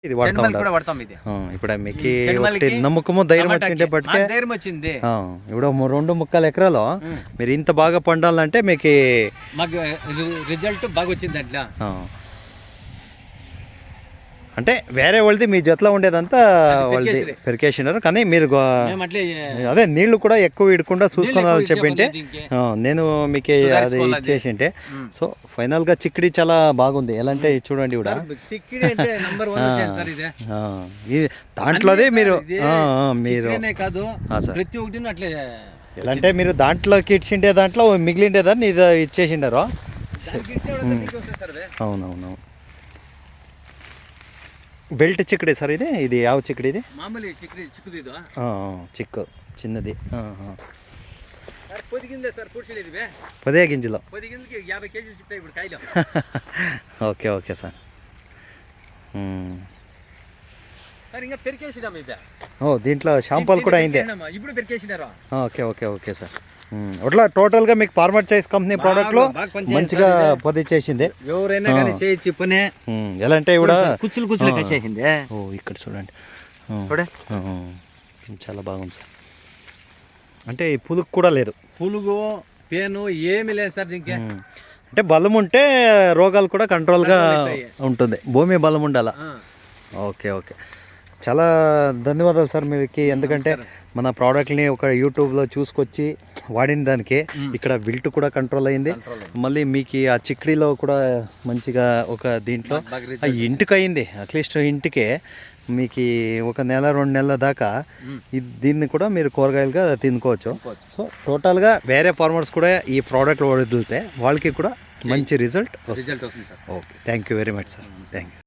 ఇది వాడతా కూడా వాడతాం ఇది. ఇప్పుడు మీకు ఒకటి నమ్మకము ధైర్యం వచ్చింటే బట్టే ధైర్యం వచ్చింది. ఇప్పుడు 2.25 ఎకరాలు మీరు ఇంత బాగా పండాలంటే మీకు మాకు రిజల్ట్ బాగా వచ్చింది అట్లా. అంటే వేరే వాళ్ళది మీ జతలో ఉండేదంతా వాళ్ళది పెరికేసినారు, కానీ మీరు అదే నీళ్లు కూడా ఎక్కువ ఇడకుండా చూసుకున్నారని చెప్పింటే నేను మీకు అది ఇచ్చేసింటే. సో ఫైనల్ గా చిక్కిడి చాలా బాగుంది. ఎలా అంటే చూడండి కూడా దాంట్లోదే మీరు కాదు ప్రతి ఒక్కటి అట్లే ఎలా అంటే మీరు దాంట్లోకి ఇచ్చిండే దాంట్లో మిగిలిండేదాన్ని ఇది ఇచ్చేసిండారు. అవునవును. బెల్ట్ చిక్కుడే సార్ ఇది. ఇది ಯಾವ చిక్కుడు ఇది? మామూలు చిక్కుడు ఇది. చిక్కు చిన్నది. 10 గింజలు సార్ పూడ్చలేదు ఇవే. 10 గింజలు. 10 గింజలకి 50 కేజీలు సిగ్తాయి ఇప్పుడు కాయలు. Okay sir. సార్ ఇంకా పెరికేసినాం ఇది. దీంట్లో షాంపూలు కూడా అయిందే ఇప్పుడు పెరికేసినారు. Okay sir. అట్లా టోటల్ గా మీకు ఫార్మర్ చాయిస్ కంపెనీ ప్రోడక్ట్ లో మంచిగా పొది చేసింది. ఎవరైనా కానీ చేయొచ్చు పనే. ఎలా అంటే కూడా కుచ్చులు కసేసింది. ఇక్కడ చూడండి చాలా బాగుంది సార్. అంటే పులుగు కూడా లేదు, పులుగు పేను ఏమి లేదు సార్ దీనికి. అంటే బలం ఉంటే రోగాలు కూడా కంట్రోల్ గా ఉంటుంది. భూమి బలం ఉండాలా. ఓకే చాలా ధన్యవాదాలు సార్ మీకు. ఎందుకంటే మన ప్రోడక్ట్ని ఒక యూట్యూబ్లో చూసుకొచ్చి వాడిన దానికి ఇక్కడ విల్ట్ కూడా కంట్రోల్ అయింది. మళ్ళీ మీకు ఆ చిక్డీలో కూడా మంచిగా ఒక దీంట్లో ఇంటికి అయింది. అట్లీస్ట్ ఇంటికే మీకు 1 నెల 2 నెలల దాకా దీన్ని కూడా మీరు కూరగాయలుగా తినుకోవచ్చు. సో టోటల్గా వేరే ఫార్మర్స్ కూడా ఈ ప్రోడక్ట్ వదిలితే వాళ్ళకి కూడా మంచి రిజల్ట్ వస్తుంది. Sir. Okay, thank you very much sir. Thank you.